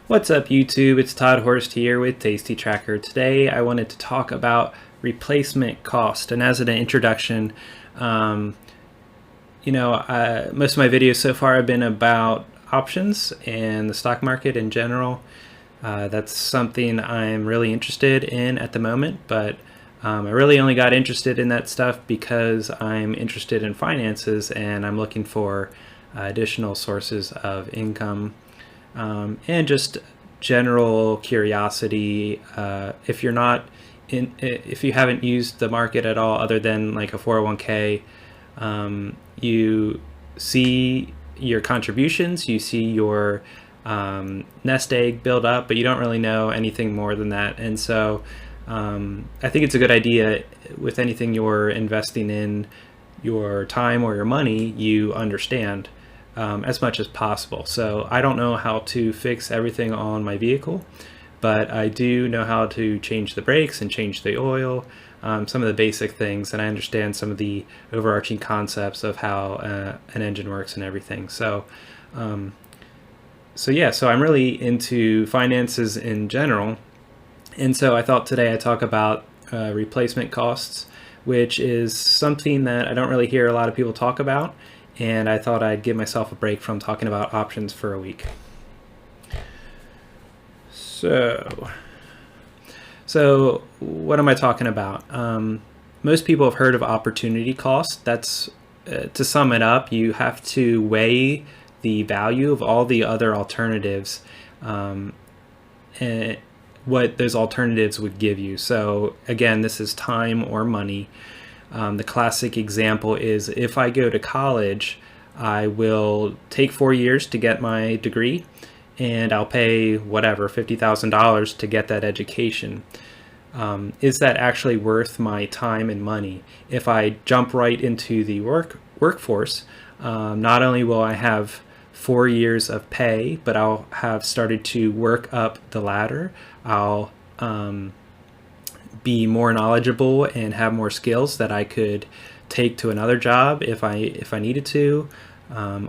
What's up YouTube? It's Todd Horst here with Stacey Tracker. Today I wanted to talk about replacement cost, and as an introduction, most of my videos so far have been about options and the stock market in general. That's something I'm really interested in at the moment, but I really only got interested in that stuff because I'm interested in finances and I'm looking for additional sources of income. And just general curiosity. If you haven't used the market at all, other than like a 401k, you see your contributions, you see your nest egg build up, but you don't really know anything more than that. And so I think it's a good idea with anything you're investing in, your time or your money, you understand as much as possible. So I don't know how to fix everything on my vehicle, but I do know how to change the brakes and change the oil, some of the basic things, and I understand some of the overarching concepts of how an engine works and everything. So I'm really into finances in general, and so I thought today I'd talk about replacement costs, which is something that I don't really hear a lot of people talk about. And I thought I'd give myself a break from talking about options for a week. So what am I talking about? Most people have heard of opportunity cost. That's, to sum it up, you have to weigh the value of all the other alternatives and what those alternatives would give you. So again, this is time or money. The classic example is if I go to college, I will take 4 years to get my degree and I'll pay whatever, $50,000 to get that education. Is that actually worth my time and money? If I jump right into the workforce, not only will I have 4 years of pay, but I'll have started to work up the ladder. I'll be more knowledgeable and have more skills that I could take to another job if I needed to,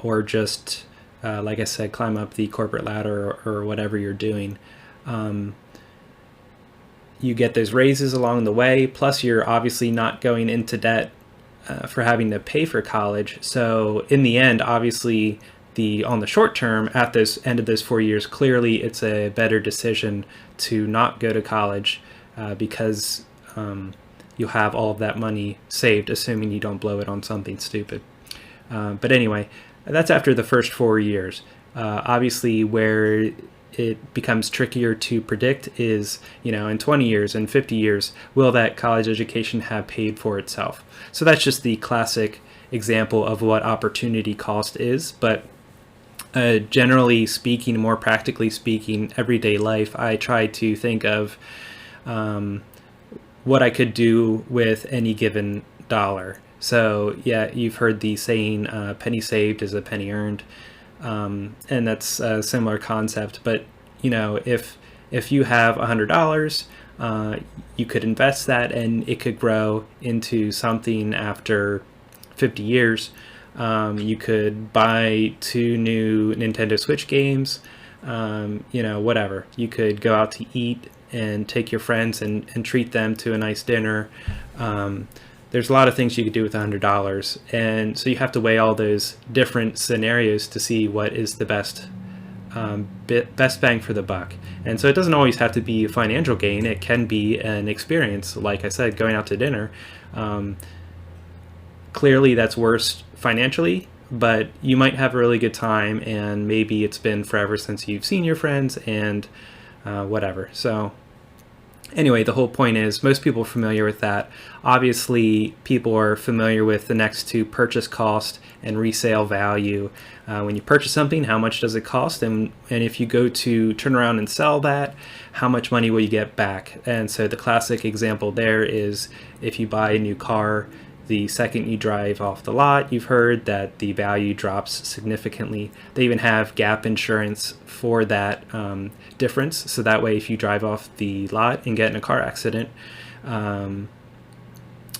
or just like I said, climb up the corporate ladder or whatever you're doing. You get those raises along the way, plus you're obviously not going into debt for having to pay for college. So in the end, obviously, on the short term, at this end of those 4 years, clearly it's a better decision to not go to college because you'll have all of that money saved, assuming you don't blow it on something stupid. But anyway, that's after the first 4 years. Obviously, where it becomes trickier to predict is, in 20 years and 50 years, will that college education have paid for itself? So that's just the classic example of what opportunity cost is. But generally speaking, more practically speaking, everyday life, I try to think of what I could do with any given dollar. So yeah, you've heard the saying, penny saved is a penny earned. And that's a similar concept. But, if you have $100, you could invest that and it could grow into something after 50 years. You could buy 2 new Nintendo Switch games, whatever. You could go out to eat and take your friends and treat them to a nice dinner. There's a lot of things you could do with $100. And so you have to weigh all those different scenarios to see what is the best bang for the buck. And so it doesn't always have to be a financial gain. It can be an experience. Like I said, going out to dinner. Clearly that's worse financially, but you might have a really good time, and maybe it's been forever since you've seen your friends and whatever. So anyway, the whole point is most people are familiar with that. Obviously, people are familiar with the next two, purchase cost and resale value. When you purchase something, how much does it cost? And if you go to turn around and sell that, how much money will you get back? And so the classic example there is if you buy a new car, the second you drive off the lot, you've heard that the value drops significantly. They even have gap insurance for that difference. So that way, if you drive off the lot and get in a car accident,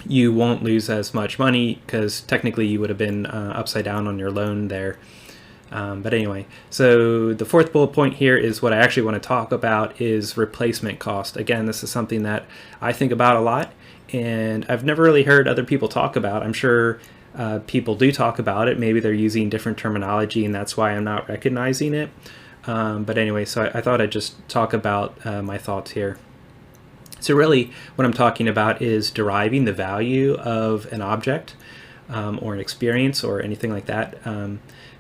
you won't lose as much money because technically you would have been upside down on your loan there. But anyway, so the fourth bullet point here is what I actually want to talk about is replacement cost. Again, this is something that I think about a lot, and I've never really heard other people talk about. I'm sure people do talk about it. Maybe they're using different terminology, and that's why I'm not recognizing it. But anyway, so I thought I'd just talk about my thoughts here. So really, what I'm talking about is deriving the value of an object or an experience or anything like that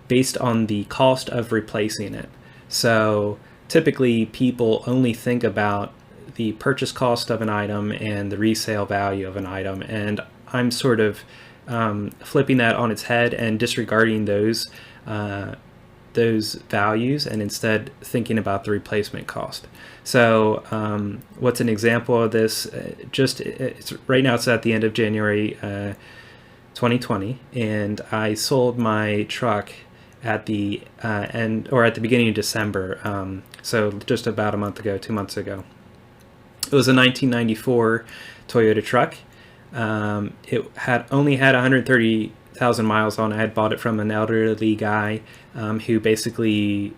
based on the cost of replacing it. So typically people only think about the purchase cost of an item and the resale value of an item, and I'm sort of flipping that on its head and disregarding those values and instead thinking about the replacement cost. So what's an example of this? Right now it's at the end of January 2020, and I sold my truck at the end, or at the beginning of December, so just about a month ago, 2 months ago. It was a 1994 Toyota truck. It had only had 130,000 miles on it. I had bought it from an elderly guy who basically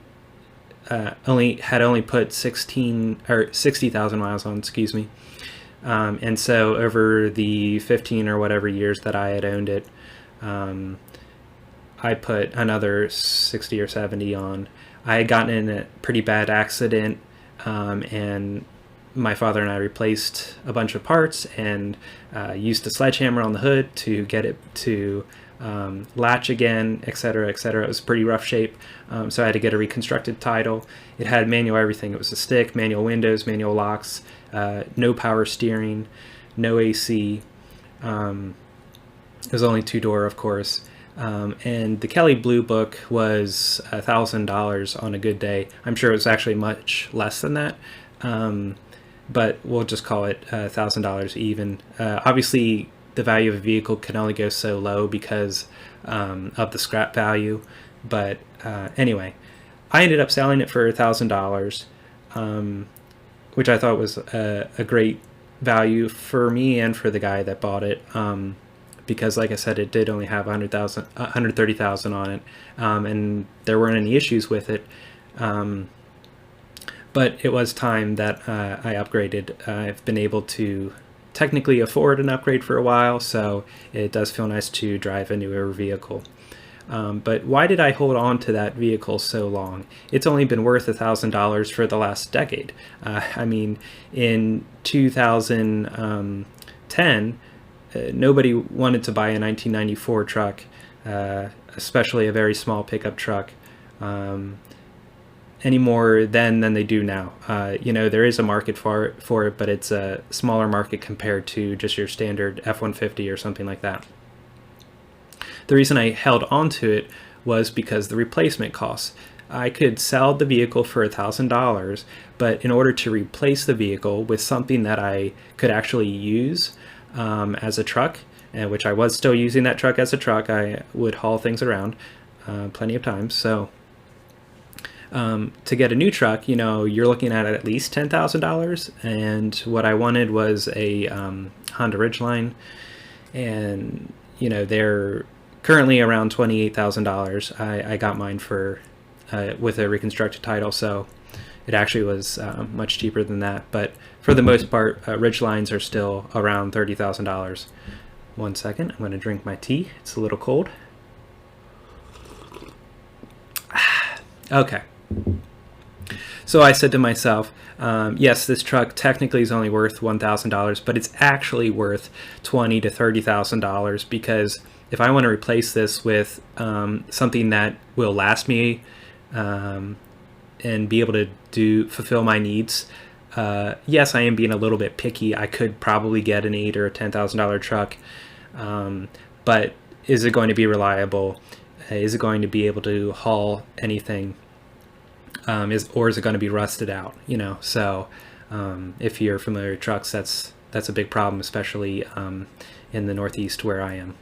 only put 60,000 miles on, excuse me. And so over the 15 or whatever years that I had owned it, I put another 60 or 70 on. I had gotten in a pretty bad accident, and my father and I replaced a bunch of parts and used a sledgehammer on the hood to get it to latch again, etc., etc. It was pretty rough shape, so I had to get a reconstructed title. It had manual everything. It was a stick, manual windows, manual locks, no power steering, no AC. It was only two-door, of course. And the Kelley Blue Book was $1,000 on a good day. I'm sure it was actually much less than that, but we'll just call it $1,000 even. Obviously, the value of a vehicle can only go so low because of the scrap value. But anyway, I ended up selling it for $1,000, which I thought was a great value for me and for the guy that bought it. Because like I said, it did only have 130,000 on it, and there weren't any issues with it. But it was time that I upgraded. I've been able to technically afford an upgrade for a while, so it does feel nice to drive a newer vehicle. But why did I hold on to that vehicle so long? It's only been worth $1,000 for the last decade. I mean, in 2010, nobody wanted to buy a 1994 truck, especially a very small pickup truck, any more then than they do now. There is a market for it, but it's a smaller market compared to just your standard F-150 or something like that. The reason I held on to it was because the replacement costs. I could sell the vehicle for $1,000, but in order to replace the vehicle with something that I could actually use as a truck, which I was still using that truck as a truck, I would haul things around plenty of times. So to get a new truck, you're looking at least $10,000, and what I wanted was a Honda Ridgeline, and they're currently around $28,000. I got mine for with a reconstructed title, so it actually was much cheaper than that. But for the most part, Ridgelines are still around $30,000. 1 second, I'm going to drink my tea. It's a little cold. Okay. So I said to myself, yes, this truck technically is only worth $1,000, but it's actually worth $20,000 to $30,000, because if I want to replace this with something that will last me and be able to fulfill my needs, yes, I am being a little bit picky. I could probably get an $8,000 or a $10,000 truck, but is it going to be reliable? Is it going to be able to haul anything? Or is it going to be rusted out? So if you're familiar with trucks, that's a big problem, especially in the Northeast where I am.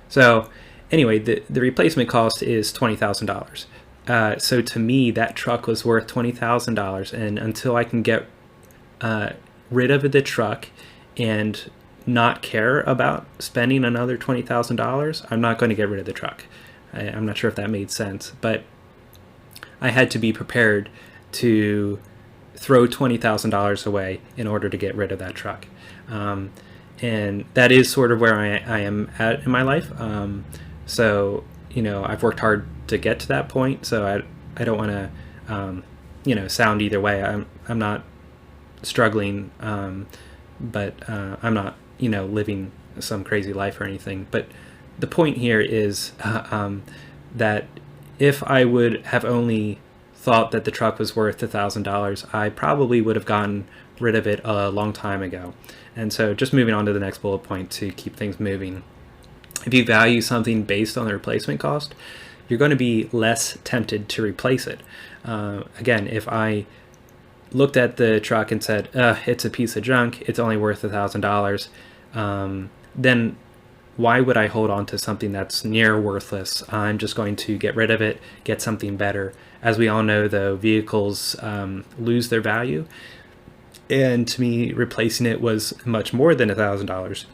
So anyway, the replacement cost is $20,000. So to me, that truck was worth $20,000, and until I can get rid of the truck and not care about spending another $20,000, I'm not going to get rid of the truck. I'm not sure if that made sense, but I had to be prepared to throw $20,000 away in order to get rid of that truck. And that is sort of where I am at in my life. So, you know, I've worked hard to get to that point, so I don't want to, you know, sound either way. I'm not struggling, but I'm not, you know, living some crazy life or anything. But the point here is that if I would have only thought that the truck was worth $1,000, I probably would have gotten rid of it a long time ago. And so just moving on to the next bullet point to keep things moving. If you value something based on the replacement cost, you're going to be less tempted to replace it. Again, if I looked at the truck and said, it's a piece of junk, it's only worth $1,000, then why would I hold on to something that's near worthless? I'm just going to get rid of it, get something better. As we all know, though, vehicles lose their value. And to me, replacing it was much more than $1,000.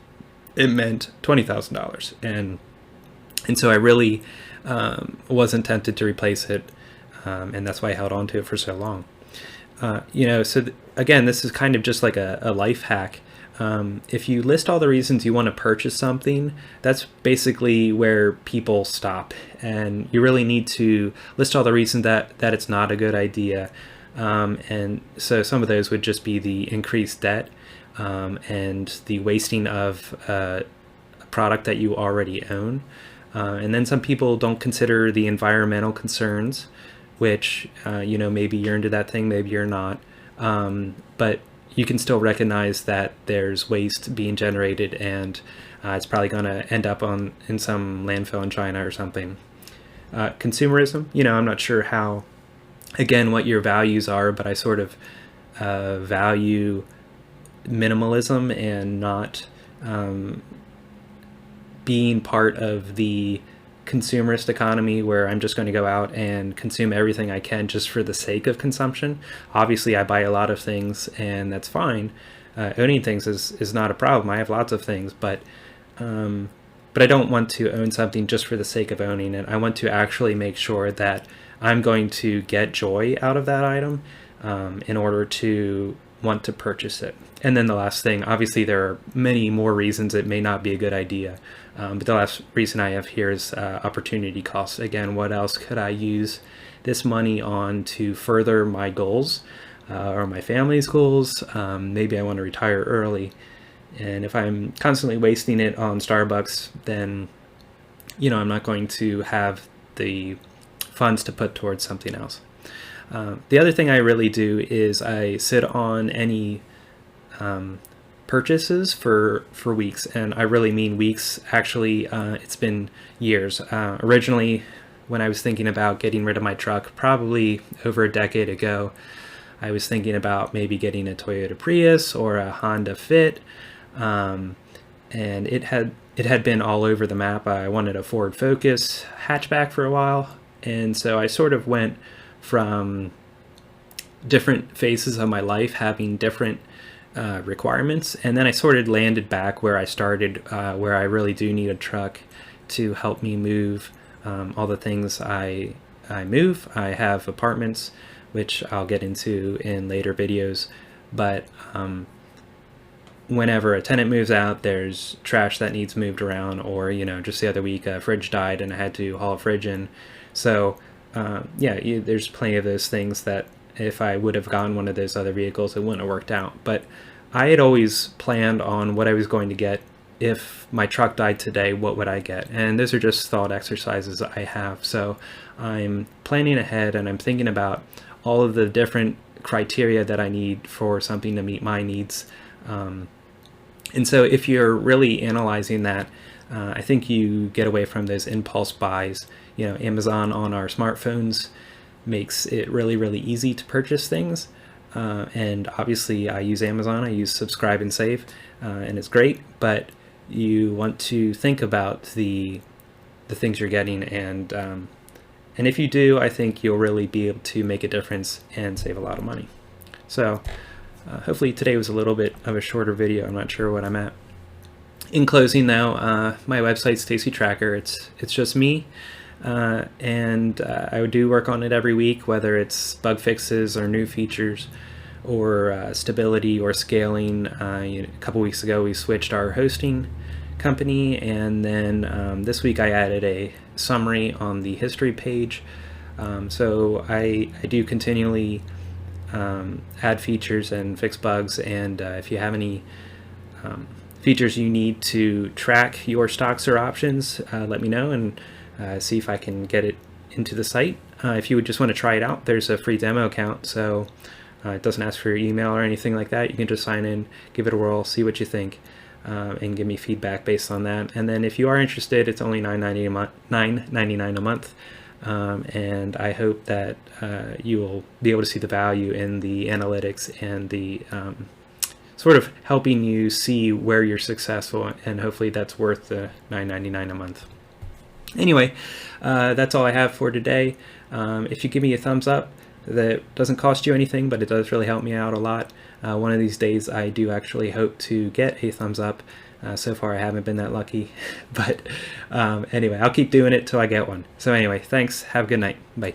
It meant $20,000. And so I really wasn't tempted to replace it. And that's why I held on to it for so long. You know, so again, this is kind of just like a life hack. If you list all the reasons you want to purchase something, that's basically where people stop. And you really need to list all the reasons that it's not a good idea. And so some of those would just be the increased debt and the wasting of a product that you already own. And then some people don't consider the environmental concerns, which, you know, maybe you're into that thing, maybe you're not. But you can still recognize that there's waste being generated, and it's probably going to end up in some landfill in China or something. Consumerism, you know, I'm not sure how, again, what your values are, but I sort of value minimalism and not being part of the consumerist economy where I'm just going to go out and consume everything I can just for the sake of consumption. Obviously, I buy a lot of things, and that's fine. Owning things is not a problem. I have lots of things, but I don't want to own something just for the sake of owning it. I want to actually make sure that I'm going to get joy out of that item in order to want to purchase it. And then the last thing, obviously there are many more reasons it may not be a good idea. But the last reason I have here is opportunity cost. Again, what else could I use this money on to further my goals or my family's goals? Maybe I want to retire early. And if I'm constantly wasting it on Starbucks, then, you know, I'm not going to have the funds to put towards something else. The other thing I really do is I sit on any purchases for weeks, and I really mean weeks. Actually, it's been years. Originally, when I was thinking about getting rid of my truck, probably over a decade ago, I was thinking about maybe getting a Toyota Prius or a Honda Fit, and it had been all over the map. I wanted a Ford Focus hatchback for a while, and so I sort of went from different phases of my life having different requirements, and then I sort of landed back where I started, where I really do need a truck to help me move all the things I move. I have apartments, which I'll get into in later videos, but whenever a tenant moves out, there's trash that needs moved around, or, you know, just the other week a fridge died and I had to haul a fridge in. So there's plenty of those things that if I would have gotten one of those other vehicles, it wouldn't have worked out. But I had always planned on what I was going to get. If my truck died today, what would I get? And those are just thought exercises I have. So I'm planning ahead, and I'm thinking about all of the different criteria that I need for something to meet my needs. And so if you're really analyzing that, I think you get away from those impulse buys. You know, Amazon on our smartphones makes it really, really easy to purchase things. And obviously I use Amazon, I use Subscribe and Save, and it's great, but you want to think about the things you're getting, and if you do, I think you'll really be able to make a difference and save a lot of money. So hopefully today was a little bit of a shorter video. I'm not sure what I'm at. In closing now, my website's Stacey Tracker. It's just me. and I do work on it every week, whether it's bug fixes or new features or stability or scaling. A couple weeks ago we switched our hosting company, and then this week I added a summary on the history page. So I do continually add features and fix bugs, and if you have any features you need to track your stocks or options, let me know, and see if I can get it into the site. If you would just want to try it out, there's a free demo account, so it doesn't ask for your email or anything like that. You can just sign in, give it a whirl, see what you think, and give me feedback based on that. And then if you are interested, it's only $9.99 a month. And I hope that you will be able to see the value in the analytics and the sort of helping you see where you're successful, and hopefully that's worth the $9.99 a month. Anyway, that's all I have for today. If you give me a thumbs up, that doesn't cost you anything, but it does really help me out a lot. One of these days I do actually hope to get a thumbs up. So far I haven't been that lucky, but anyway, I'll keep doing it till I get one. So anyway, thanks. Have a good night. Bye.